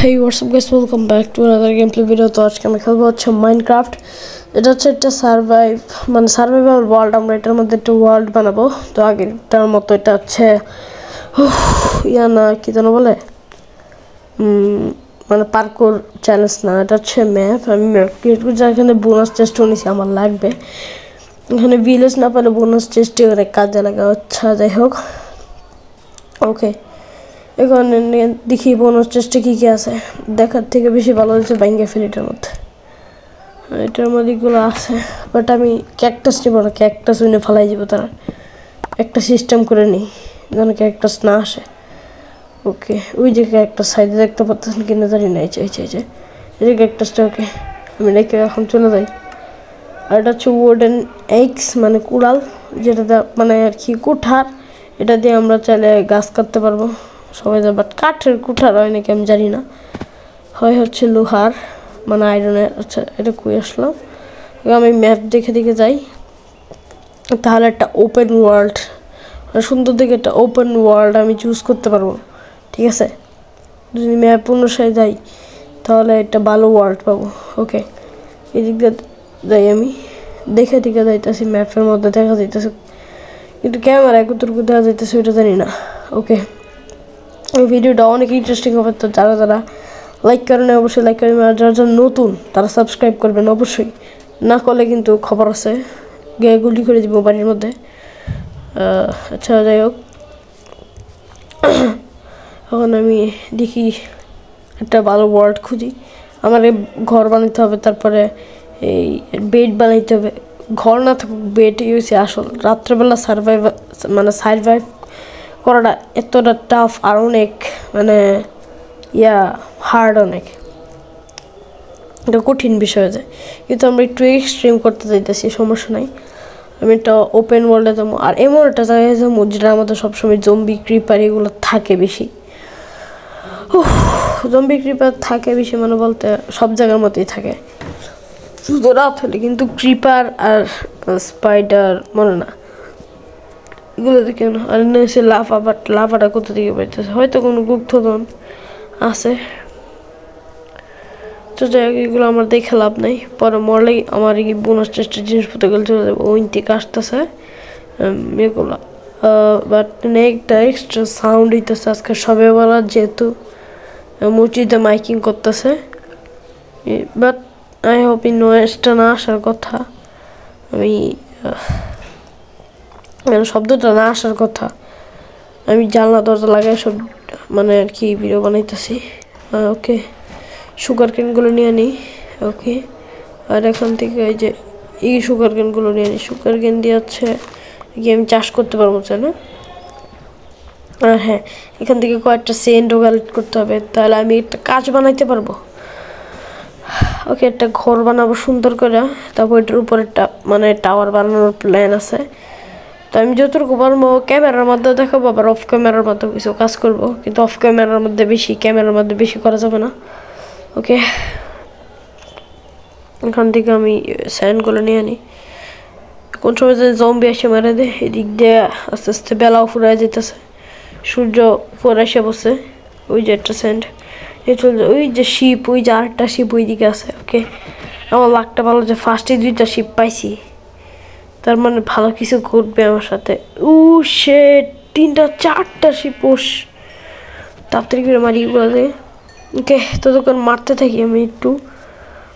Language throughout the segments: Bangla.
Hey, what's up guys, welcome back to another gameplay video। তো আজকে আমি খেলবো হচ্ছে মাইনক্রাফট। এটা হচ্ছে একটা সার্ভাইভাল ওয়ার্ল্ড। আমরা এটার মধ্যে একটা ওয়ার্ল্ড বানাবো। তো আগেরটার মতো এটা হচ্ছে কি যেন বলে পার্কুর চ্যালেঞ্জ না, এটা হচ্ছে ম্যাপ। আমি ম্যাপ ক্রিয়েট করছি, এখানে বোনাস চেস্টও নিছি, আমার লাগবে। এখানে ভিলেজ না পেলে বোনাস চেস্টে অনেক কাজে লাগা। আচ্ছা, যাই হোক, ওকে। এখন দেখি বোনাস চেষ্টা কী কী আছে। দেখার থেকে বেশি ভালো হচ্ছে ব্যাঙ্গে ফেলি। এটার মধ্যে এগুলো আছে, বাট আমি ক্যাকটাস নিব না। ক্যাকটাস উইনে ফেলাই যাব। তারা একটা সিস্টেম করে নিই যেন ক্যাকটাস না আসে। ওকে, ওই যে ক্যাকটাস সাইডে দেখতে পাচ্ছেন কিনা জানি না। এই যে ক্যাকটাসটা। ওকে, আমি রেখে এখন চলে যাই। আর এটা হচ্ছে উডেন এগস, মানে কুড়াল, যেটা মানে আর কি কুঠার। এটা দিয়ে আমরা চাইলে গাছ কাটতে পারবো সবাই। বাট কাঠের কুঠার হয় নাকি আমি জানি না, হয় হচ্ছে লোহার, মানে আয়রনের। আচ্ছা, এটা কই আসলাম? আমি ম্যাপ দেখে যাই। তাহলে একটা ওপেন ওয়ার্ল্ড, সুন্দর দেখে একটা ওপেন ওয়ার্ল্ড আমি চুজ করতে পারবো। ঠিক আছে, যদি ম্যাপ অনুসারে যাই তাহলে একটা ভালো ওয়ার্ল্ড পাবো। ওকে, এদিক দিয়ে যাই, আমি দেখে যাইতেছি। ম্যাপের মধ্যে দেখা যাইতেছে, কিন্তু ক্যামেরায় কতটুকু দেখা যাইতেছে ওইটা জানি না। ওকে, এই ভিডিওটা অনেক ইন্টারেস্টিং হবে। তো যারা লাইক করেন অবশ্যই লাইক করবেন, আর যারা নতুন তারা সাবস্ক্রাইব করবেন অবশ্যই। না করলে কিন্তু খবর আছে, গিয়ে গুলি করে দিব বাড়ির মধ্যে। আচ্ছা, যাই হোক, এখন আমি দেখি একটা ভালো ওয়ার্ল্ড খুঁজি। আমার ঘর বানাইতে হবে, তারপরে এই বেড বানাইতে হবে। ঘর না থাকুক, বেডই হয়েছে আসল। রাত্রেবেলা সার্ভাইভ করাটা এতটা টাফ, আর অনেক হার্ড, অনেক এটা কঠিন বিষয় হয়ে যায়। কিন্তু আমরা একটু এক্সট্রিম করতে চাইতেছি, সমস্যা নাই। আমি একটা ওপেন ওয়ার্ল্ডে যাবো, আর এমন একটা জায়গায় যাবো যেটা আমাদের সবসময় জম্বি ক্রিপার এগুলো থাকে বেশি। জম্বি ক্রিপার থাকে বেশি, মানে বলতে সব জায়গার মতোই থাকে, শুধু রাত হলে। কিন্তু ক্রিপার আর স্পাইডার মনে না, এগুলো দেখে না। আর সে লাফা, বাট লাফাটা কোথা থেকে পাইতেছে? হয়তো কোনো গুপ্তধন আছে। তো যাই হোক, এগুলো আমার দেখে লাভ নাই। পরে মরলে আমার এই বোনাস চেষ্টার জিনিসপত্রগুলো চলে যাবে। ওই থেকে আসতেছে এগুলো, বাট একটা এক্সট্রা সাউন্ড হইতেছে আজকে সবে বেলা, যেহেতু মসজিদে মাইকিং করতেছে। বাট আই হোপ এই নয়েজটা না আসার কথা। আমি শব্দটা না আসার কথা। আমি জানলা দরজা লাগাই সব আর কি ভিডিও বানাইতেছি। ওকে, সুগার ক্যানগুলো নিয়ে নিই। ওকে, আর এখান থেকে এই সুগার ক্যানগুলো নিয়ে নিই। সুগার ক্যান দিয়ে হচ্ছে কি আমি চাষ করতে পারবো, না? আর হ্যাঁ, এখান থেকে কয়েকটা সেন্টও কালেক্ট করতে হবে, তাহলে আমি একটা কাজ বানাইতে পারবো। ওকে, একটা ঘর বানাবো সুন্দর করে, তারপর এটার উপর একটা টাওয়ার বানানোর প্ল্যান আছে। তো আমি যতটুকু পারবো ক্যামেরার মধ্যে দেখাবো, আবার অফ ক্যামেরার মধ্যে কিছু কাজ করবো। কিন্তু অফ ক্যামেরার মধ্যে বেশি, ক্যামেরার মধ্যে বেশি করা যাবে না। ওকে, এখান থেকে আমি স্যান্ডগুলো নিয়ে নিই। কোন সময় যে জম্বি এসে মারে দেয়। এদিক দিয়ে আস্তে আস্তে বেলাও ফুরাই যেতেছে, সূর্য উপরে এসে বসে। ওই যে একটা স্যান্ড, ওই যে শিপ, ওই যে আরেকটা শিপ ওই দিকে আছে। ওকে, আমার লাকটা ভালো যে ফার্স্টে 2টা শিপ পাইছি, তার মানে ভালো কিছু ঘটবে আমার সাথে। সে 3টা 4টা শিপ। তাড়াতাড়ি করে মারি এগুলো দিয়ে। ওকে, ততক্ষণ মারতে থাকি। আমি একটু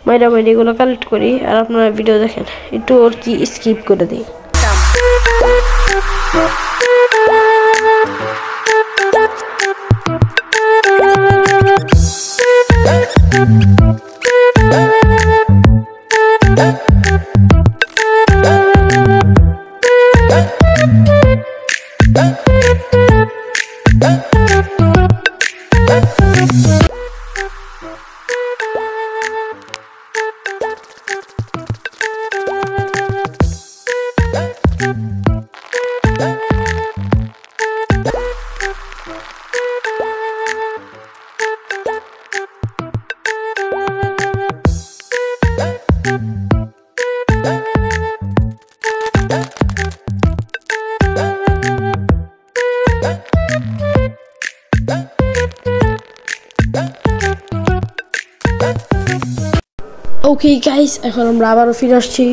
মাইরা এগুলো কালেক্ট করি, আর আপনারা ভিডিও দেখেন। একটু ওর কি স্কিপ করে দিই। ওকে গাইস, এখন আমরা আবারও ফিরে আসছি।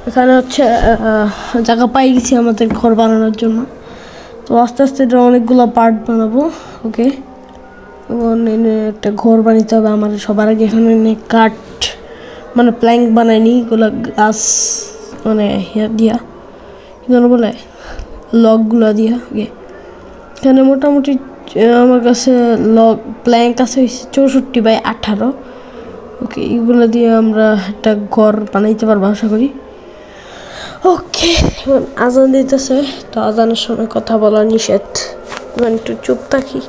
এখানে হচ্ছে জায়গা পাই গেছি আমাদের ঘর বানানোর জন্য। তো আস্তে আস্তে এটা অনেকগুলো পার্ট বানাবো। ওকে, এবং একটা ঘর বানাইতে হবে আমার। সবার আগে এখানে কাঠ মানে প্ল্যাঙ্ক বানাইনি, এগুলো গাছ মানে দিয়া কী যেন বলে লগগুলো দিয়া। ওকে, এখানে মোটামুটি আমার কাছে লগ প্ল্যাঙ্ক আছে 64x18। ওকে, এগুলো দিয়ে আমরা একটা ঘর বানাইতে পারবো আশা করি। ওকে, এখন আজান দিতেছে, তো আজানের সময় কথা বলা নিষেধ, একটু চুপ থাকি।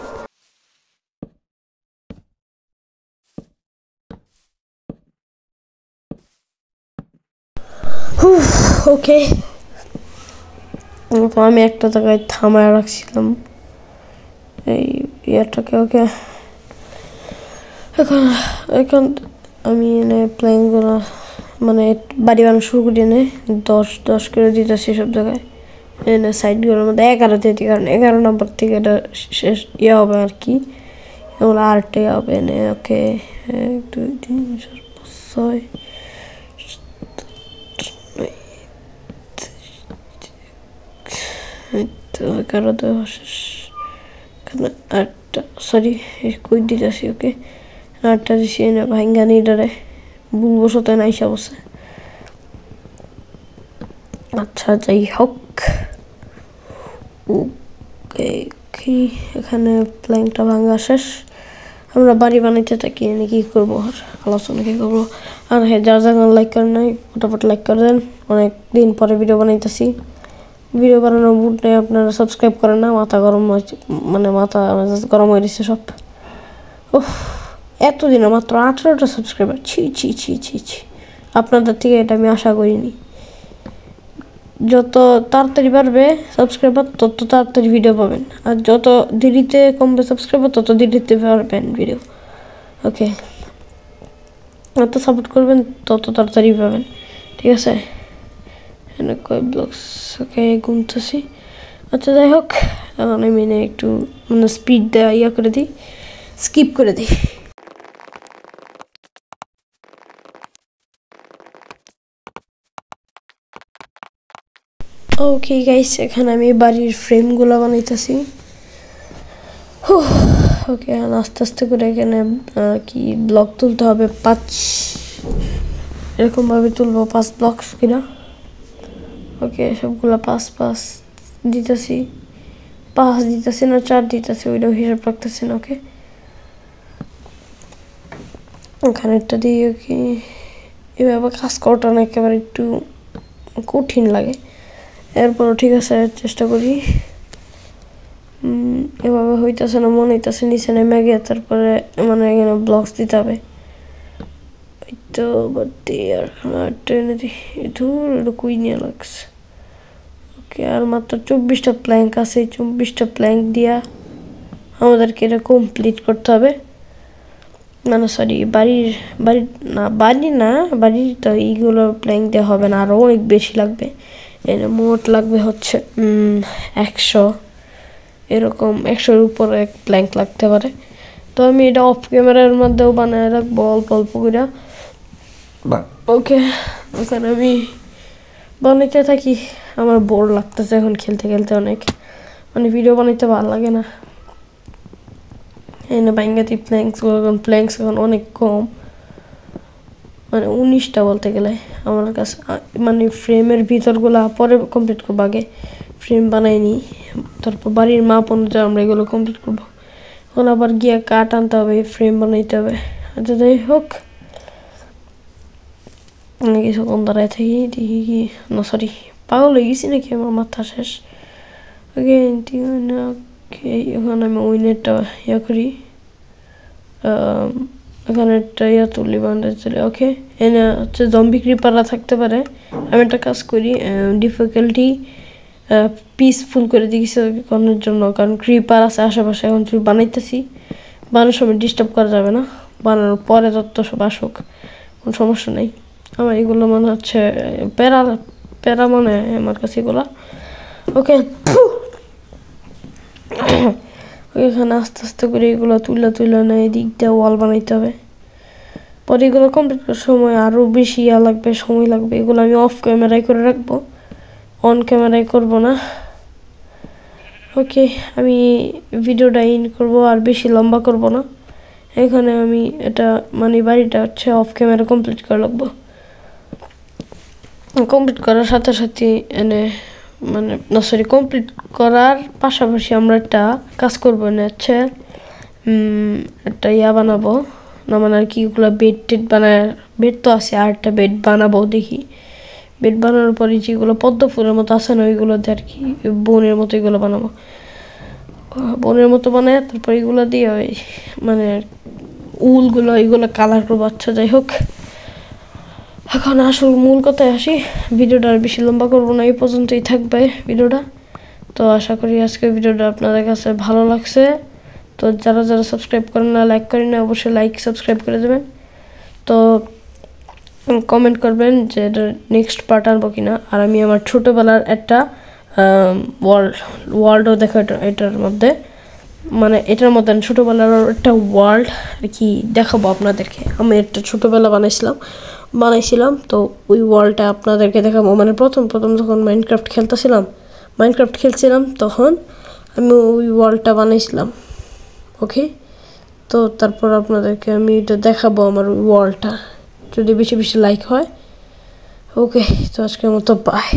ওকে, তো আমি একটা জায়গায় থামায় রাখছিলাম এই ইয়াটাকে। ওকে, এখন এখন আমি এনে প্ল্যানগুলো মানে বাড়ি বানানো শুরু করি, এনে 10 করে দিতেছি সব জায়গায়। এনে সাইডগুলোর মধ্যে 11 দিতে, কারণ 11 নম্বর থেকে এটা শেষ ইয়ে হবে আর কি, এগুলো আরেকটা হবে এনে। ওকে, 1 2 3 4 5 6 11 10 এখানে 8টা, সরি কই দিতেছি। ওকে, 8টা দিছি এনে ভাঙ্গা নিডারে ভুলবশত নাইসা বসে। আচ্ছা, যাই হোক। ওকে, এখানে প্ল্যানটা ভাঙা শেষ। আমরা বাড়ি বানাইতে থাকি, এনে কী করবো আর আলোচনা কী করবো। আর হ্যাঁ, যারা যারা লাইক করেন নাই ফটাফট লাইক করে দেন। অনেক দিন পরে ভিডিও বানাইতেছি, ভিডিও বানানোর মুড নেই, আপনারা সাবস্ক্রাইব করেন না। মাথা গরম হয়েছে, মানে মাথা গরম হয়ে গেছে সব। ওহ, এতদিনে মাত্র 18টা সাবস্ক্রাইবার, ছি ছি ছি ছি ছি। আপনাদের থেকে এটা আমি আশা করিনি। যত তাড়াতাড়ি বাড়বে সাবস্ক্রাইবার তত তাড়াতাড়ি ভিডিও পাবেন, আর যত দেরিতে কমবে সাবস্ক্রাইবার তত দেরিতে পাবেন ভিডিও। ওকে, যত সাপোর্ট করবেন তত তাড়াতাড়ি পাবেন, ঠিক আছে? কয় ব্লগস। ওকে, ঘুমতেছি। আচ্ছা, যাই হোক, এখন আমি একটু মানে স্পিড দেওয়া ইয়া করে দিই, স্কিপ করে দিই। ওকে গাইস, এখানে আমি বাড়ির ফ্রেমগুলো বানাইতেছি। ওকে, আস্তে আস্তে করে এখানে কি ব্লক তুলতে হবে, 5 এরকমভাবে তুলবো, 5 ব্লকস কিনা। ওকে, সবগুলো 5 দিতেছি, 5 দিতেছি না 4 দিতেছি, ওইটাও হিসাব রাখতেছি না। ওকে, ওখানে একটা দিয়ে কি এভাবে কাজ করাটা না একেবারে একটু কঠিন লাগে, এরপরও ঠিক আছে চেষ্টা করি। এভাবে হইতেছে না, মনে হইতেছে নিচে নেমে গিয়ে তারপরে মানে এখানে ব্লকস দিতে হবে। ওই তো বাড়তি আর ট্রেনে দিই, ধুর কুই নিয়ে লাগছে। ওকে, আর মাত্র 24টা প্ল্যাঙ্ক আছে, 24টা প্ল্যাঙ্ক দিয়া আমাদেরকে এটা কমপ্লিট করতে হবে। মানে সরি, বাড়ির তো এইগুলো প্ল্যাঙ্ক দেওয়া হবে না, আরও অনেক বেশি লাগবে। এর মোট লাগবে হচ্ছে 100, এরকম 100-এর উপরে প্ল্যাঙ্ক লাগতে পারে। তো আমি এটা অফ ক্যামেরার মধ্যেও বানায় রাখবো অল্প অল্প করে। ওকে, ওখানে আমি বানাইতে থাকি। আমার বোর লাগতেছে এখন খেলতে খেলতে অনেক, মানে ভিডিও বানাইতে ভালো লাগে না। এনে বাঙ্গাতি প্ল্যাঙ্কস এখন অনেক কম, মানে 19টা বলতে গেলে আমার কাছে। মানে ফ্রেমের ভিতরগুলা পরে কমপ্লিট করবো, আগে ফ্রেম বানাইনি, তারপর বাড়ির মাপ অনুযায়ী আমরা এগুলো কমপ্লিট করবো। এখন আবার গিয়ে কাঠ আনতে হবে, ফ্রেম বানাইতে হবে। আচ্ছা, যাই হোক, কিছুক্ষণ দাঁড়ায় থাকি, দেখি কি না, সরি পাগল হয়ে গেছি নাকি, আমার মাথা শেষ। ওকে, এখন আমি উইনেরটা ইয়া করি, এখানে একটা ইয়া তুলি, বান্ডার তুলি। ওকে, এনে হচ্ছে জম্বি ক্রিপাররা থাকতে পারে। আমি একটা কাজ করি, ডিফিকাল্টি পিসফুল করে দিয়েছি করার জন্য, কারণ ক্রিপার আছে আশেপাশে। এখন তুই বানাইতেছি, বানানোর সময় ডিস্টার্ব করা যাবে না, বানানোর পরে যত সব আসুক কোনো সমস্যা নেই। আমার এগুলো মনে হচ্ছে প্যারা মনে হয় আমার কাছে এগুলা। ওকে, এখানে আস্তে আস্তে করে এগুলো তুলে নেয়, এদিক দিয়ে ওয়াল বানাইতে হবে। পরে এগুলো কমপ্লিট করার সময় আরও বেশি লাগবে, সময় লাগবে। এগুলো আমি অফ ক্যামেরায় করে রাখবো, অন ক্যামেরায় করব না। ওকে, আমি ভিডিওটা ইন করব, আর বেশি লম্বা করব না। এখানে আমি এটা মানে বাড়িটা হচ্ছে অফ ক্যামেরা কমপ্লিট করা লাগবো। কমপ্লিট করার সাথে সাথে মানে না সরি, কমপ্লিট করার পাশাপাশি আমরা একটা কাজ করবো, হচ্ছে একটা বানাবো না, মানে আর কি এগুলো বেড টেড বানায়, বেড তো আছে, আর একটা বেড বানাবো। দেখি বেড বানানোর পরে যেগুলো পদ্ম ফুলের মতো আছে না, ওইগুলোতে আর কি বোনের মতো এগুলো বানাবো, বোনের মতো বানায় তারপর এগুলো দিয়ে ওই মানে উলগুলো এগুলো কালার করবো। আচ্ছা যাই হোক, এখন আসল মূল কথায় আসি। ভিডিওটা আর বেশি লম্বা করবো না, এই পর্যন্তই থাকবে ভিডিওটা। তো আশা করি আজকে ভিডিওটা আপনাদের কাছে ভালো লাগছে। তো যারা যারা সাবস্ক্রাইব করেন না, লাইক করেন না, অবশ্যই লাইক সাবস্ক্রাইব করে দেবেন। তো কমেন্ট করবেন যে এটা নেক্সট পার্ট আনবো কিনা। আর আমি আমার ছোটোবেলার একটা ওয়ার্ল্ডও দেখো এটার মধ্যে, মানে এটার মধ্যে ছোটোবেলার একটা ওয়ার্ল্ড আর কি দেখাবো আপনাদেরকে। আমি একটা ছোটোবেলা বানাইছিলাম, তো ওই ওয়ার্ল্ডটা আপনাদেরকে দেখাবো। মানে প্রথম যখন মাইনক্রাফট খেলছিলাম তখন আমি ওই ওয়ার্ল্ডটা বানাইছিলাম। ওকে, তো তারপর আপনাদেরকে আমি এটা দেখাবো, আমার ওই ওয়ার্ল্ডটা, যদি বেশি বেশি লাইক হয়। ওকে, তো আজকের মতো বাই।